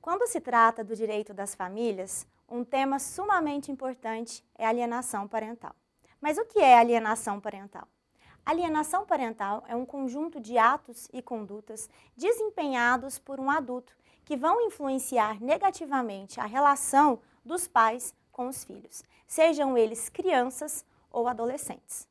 Quando se trata do direito das famílias, um tema sumamente importante é a alienação parental. Mas o que é alienação parental? Alienação parental é um conjunto de atos e condutas desempenhados por um adulto que vão influenciar negativamente a relação dos pais com os filhos, sejam eles crianças ou adolescentes.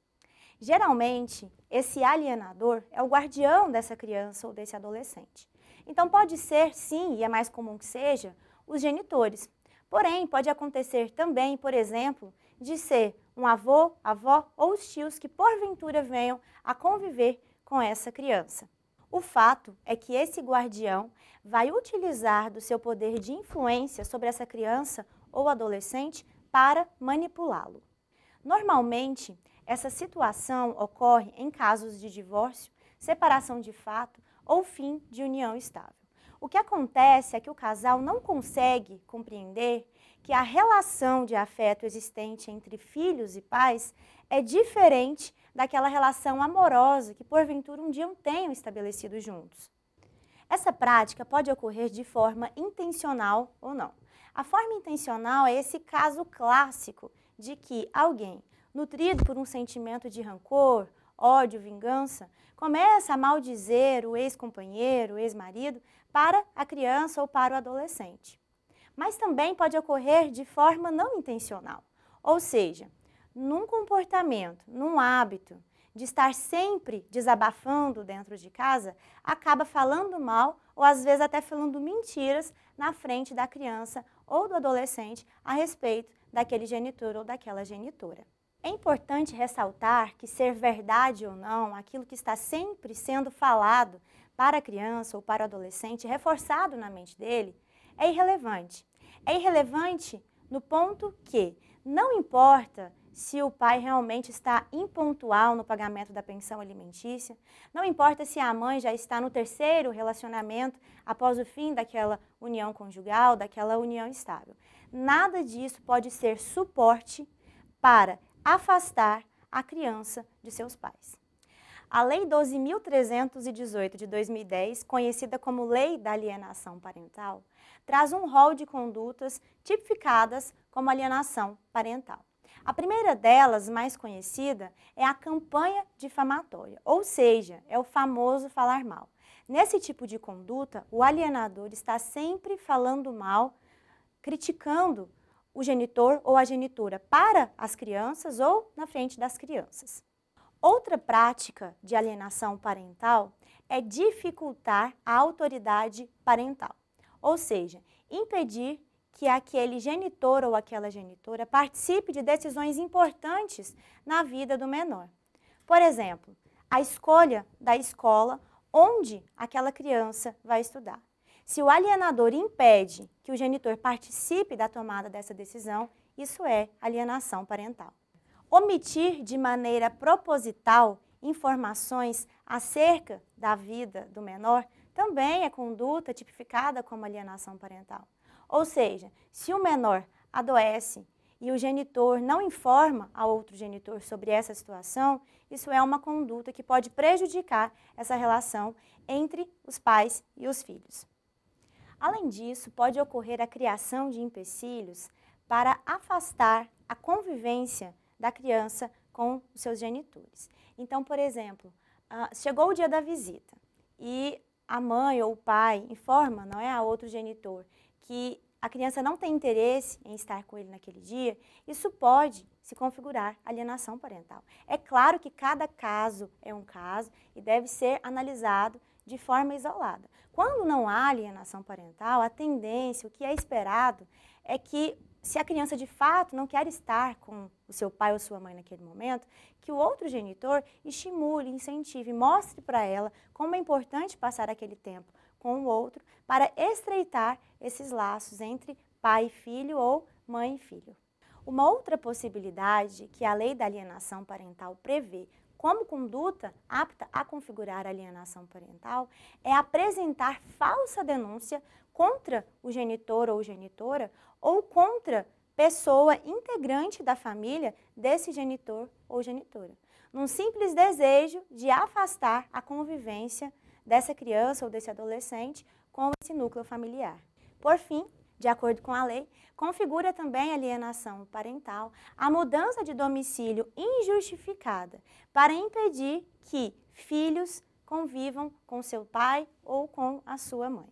Geralmente, esse alienador é o guardião dessa criança ou desse adolescente. Então pode ser, sim, e é mais comum que seja, os genitores. Porém, pode acontecer também, por exemplo, de ser um avô, avó ou os tios que porventura venham a conviver com essa criança. O fato é que esse guardião vai utilizar do seu poder de influência sobre essa criança ou adolescente para manipulá-lo. Normalmente, essa situação ocorre em casos de divórcio, separação de fato ou fim de união estável. O que acontece é que o casal não consegue compreender que a relação de afeto existente entre filhos e pais é diferente daquela relação amorosa que porventura um dia tenham estabelecido juntos. Essa prática pode ocorrer de forma intencional ou não. A forma intencional é esse caso clássico de que alguém, nutrido por um sentimento de rancor, ódio, vingança, começa a maldizer o ex-companheiro, o ex-marido, para a criança ou para o adolescente. Mas também pode ocorrer de forma não intencional, ou seja, num comportamento, num hábito de estar sempre desabafando dentro de casa, acaba falando mal ou às vezes até falando mentiras na frente da criança ou do adolescente a respeito daquele genitor ou daquela genitora. É importante ressaltar que ser verdade ou não, aquilo que está sempre sendo falado para a criança ou para o adolescente, reforçado na mente dele, é irrelevante. É irrelevante no ponto que não importa se o pai realmente está impontual no pagamento da pensão alimentícia, não importa se a mãe já está no terceiro relacionamento após o fim daquela união conjugal, daquela união estável. Nada disso pode ser suporte para afastar a criança de seus pais. A Lei 12.318 de 2010, conhecida como Lei da Alienação Parental, traz um rol de condutas tipificadas como alienação parental. A primeira delas, mais conhecida, é a campanha difamatória, ou seja, é o famoso falar mal. Nesse tipo de conduta, o alienador está sempre falando mal, criticando o genitor ou a genitora para as crianças ou na frente das crianças. Outra prática de alienação parental é dificultar a autoridade parental, ou seja, impedir que aquele genitor ou aquela genitora participe de decisões importantes na vida do menor. Por exemplo, a escolha da escola onde aquela criança vai estudar. Se o alienador impede que o genitor participe da tomada dessa decisão, isso é alienação parental. Omitir de maneira proposital informações acerca da vida do menor também é conduta tipificada como alienação parental. Ou seja, se o menor adoece e o genitor não informa a outro genitor sobre essa situação, isso é uma conduta que pode prejudicar essa relação entre os pais e os filhos. Além disso, pode ocorrer a criação de empecilhos para afastar a convivência da criança com os seus genitores. Então, por exemplo, chegou o dia da visita e a mãe ou o pai informa, não é, a outro genitor que a criança não tem interesse em estar com ele naquele dia, isso pode se configurar alienação parental. É claro que cada caso é um caso e deve ser analisado de forma isolada. Quando não há alienação parental, a tendência, o que é esperado, é que se a criança de fato não quer estar com o seu pai ou sua mãe naquele momento, que o outro genitor estimule, incentive, mostre para ela como é importante passar aquele tempo com o outro para estreitar esses laços entre pai e filho ou mãe e filho. Uma outra possibilidade que a Lei da Alienação Parental prevê como conduta apta a configurar a alienação parental é apresentar falsa denúncia contra o genitor ou genitora ou contra pessoa integrante da família desse genitor ou genitora, num simples desejo de afastar a convivência dessa criança ou desse adolescente com esse núcleo familiar. Por fim, de acordo com a lei, configura também alienação parental a mudança de domicílio injustificada para impedir que filhos convivam com seu pai ou com a sua mãe.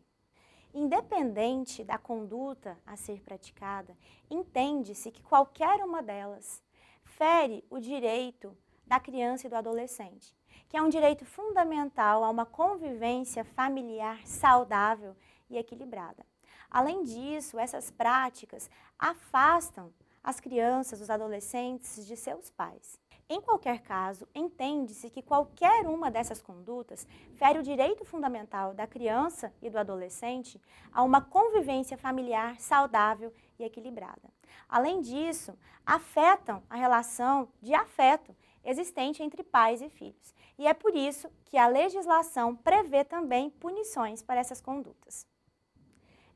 Independente da conduta a ser praticada, entende-se que qualquer uma delas fere o direito da criança e do adolescente, que é um direito fundamental a uma convivência familiar saudável e equilibrada. Além disso, essas práticas afastam as crianças, os adolescentes de seus pais. Em qualquer caso, entende-se que qualquer uma dessas condutas fere o direito fundamental da criança e do adolescente a uma convivência familiar saudável e equilibrada. Além disso, afetam a relação de afeto existente entre pais e filhos. E é por isso que a legislação prevê também punições para essas condutas.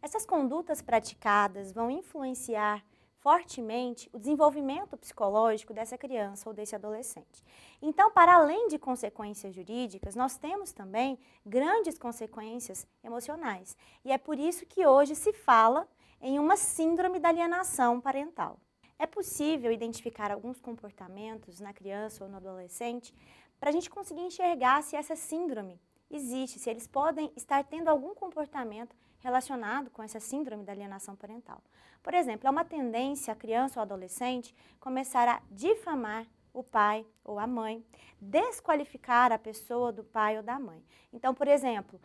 Essas condutas praticadas vão influenciar fortemente o desenvolvimento psicológico dessa criança ou desse adolescente. Então, para além de consequências jurídicas, nós temos também grandes consequências emocionais. E é por isso que hoje se fala em uma síndrome da alienação parental. É possível identificar alguns comportamentos na criança ou no adolescente para a gente conseguir enxergar se essa síndrome existe, se eles podem estar tendo algum comportamento relacionado com essa síndrome da alienação parental. Por exemplo, é uma tendência a criança ou adolescente começar a difamar o pai ou a mãe, desqualificar a pessoa do pai ou da mãe. Então, por exemplo,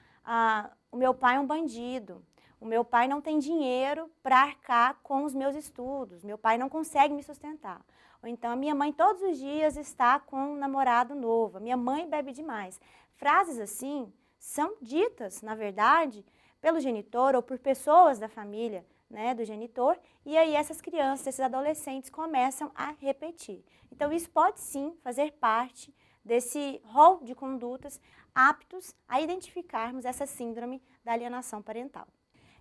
o meu pai é um bandido, o meu pai não tem dinheiro para arcar com os meus estudos, meu pai não consegue me sustentar. Ou então, a minha mãe todos os dias está com um namorado novo, a minha mãe bebe demais. Frases assim são ditas, na verdade, pelo genitor ou por pessoas da família, né, do genitor, e aí essas crianças, esses adolescentes começam a repetir. Então isso pode sim fazer parte desse rol de condutas aptos a identificarmos essa síndrome da alienação parental.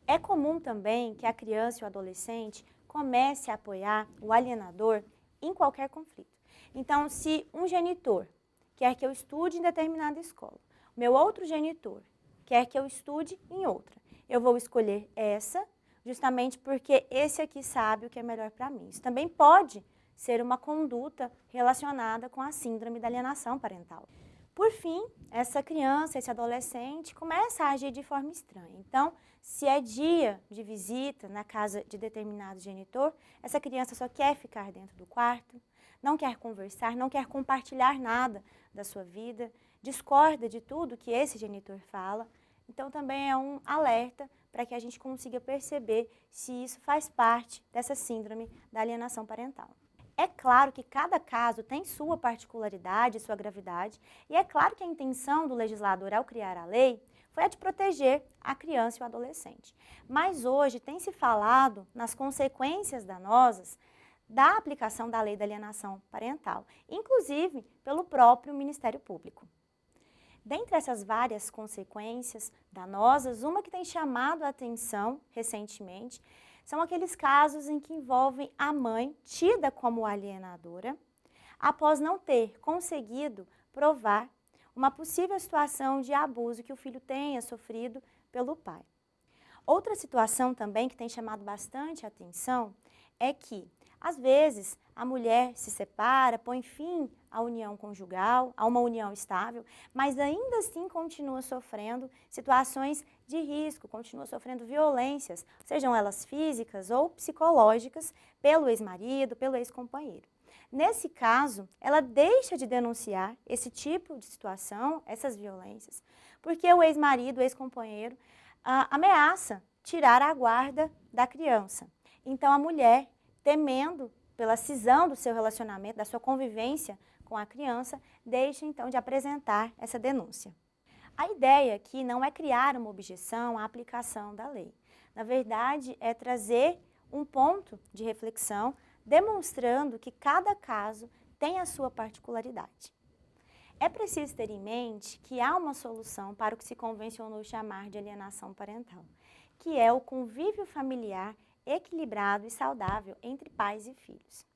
É comum também que a criança e o adolescente comece a apoiar o alienador em qualquer conflito. Então, se um genitor quer que eu estude em determinada escola, o meu outro genitor quer que eu estude em outra, eu vou escolher essa justamente porque esse aqui sabe o que é melhor para mim. Isso também pode ser uma conduta relacionada com a síndrome da alienação parental. Por fim, essa criança, esse adolescente, começa a agir de forma estranha. Então, se é dia de visita na casa de determinado genitor, essa criança só quer ficar dentro do quarto, não quer conversar, não quer compartilhar nada da sua vida, discorda de tudo que esse genitor fala. Então, também é um alerta para que a gente consiga perceber se isso faz parte dessa síndrome da alienação parental. É claro que cada caso tem sua particularidade, sua gravidade, e é claro que a intenção do legislador ao criar a lei foi a de proteger a criança e o adolescente. Mas hoje tem se falado nas consequências danosas da aplicação da lei da alienação parental, inclusive pelo próprio Ministério Público. Dentre essas várias consequências danosas, uma que tem chamado a atenção recentemente são aqueles casos em que envolvem a mãe, tida como alienadora, após não ter conseguido provar uma possível situação de abuso que o filho tenha sofrido pelo pai. Outra situação também que tem chamado bastante atenção é que, às vezes, a mulher se separa, põe fim à união conjugal, a uma união estável, mas ainda assim continua sofrendo situações de risco, continua sofrendo violências, sejam elas físicas ou psicológicas, pelo ex-marido, pelo ex-companheiro. Nesse caso, ela deixa de denunciar esse tipo de situação, essas violências, porque o ex-marido, o ex-companheiro, ameaça tirar a guarda da criança. Então, a mulher, temendo pela cisão do seu relacionamento, da sua convivência com a criança, deixa então de apresentar essa denúncia. A ideia aqui não é criar uma objeção à aplicação da lei. Na verdade, é trazer um ponto de reflexão, demonstrando que cada caso tem a sua particularidade. É preciso ter em mente que há uma solução para o que se convencionou chamar de alienação parental, que é o convívio familiar equilibrado e saudável entre pais e filhos.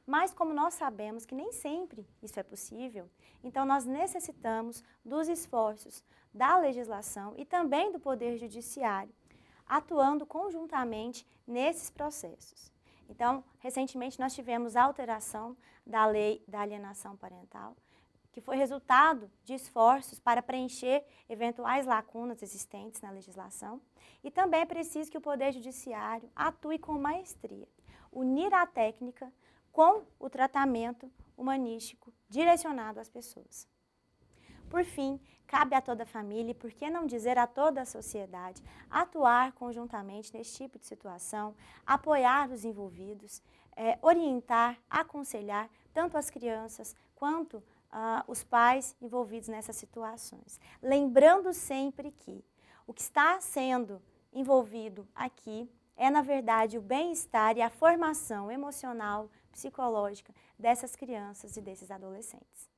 Mas como nós sabemos que nem sempre isso é possível, então nós necessitamos dos esforços da legislação e também do Poder Judiciário atuando conjuntamente nesses processos. Então, recentemente nós tivemos a alteração da lei da alienação parental, que foi resultado de esforços para preencher eventuais lacunas existentes na legislação. E também é preciso que o Poder Judiciário atue com maestria, unir a técnica com o tratamento humanístico direcionado às pessoas. Por fim, cabe a toda a família, e por que não dizer a toda a sociedade, atuar conjuntamente nesse tipo de situação, apoiar os envolvidos, orientar, aconselhar tanto as crianças quanto os pais envolvidos nessas situações. Lembrando sempre que o que está sendo envolvido aqui é, na verdade, o bem-estar e a formação emocional, psicológica dessas crianças e desses adolescentes.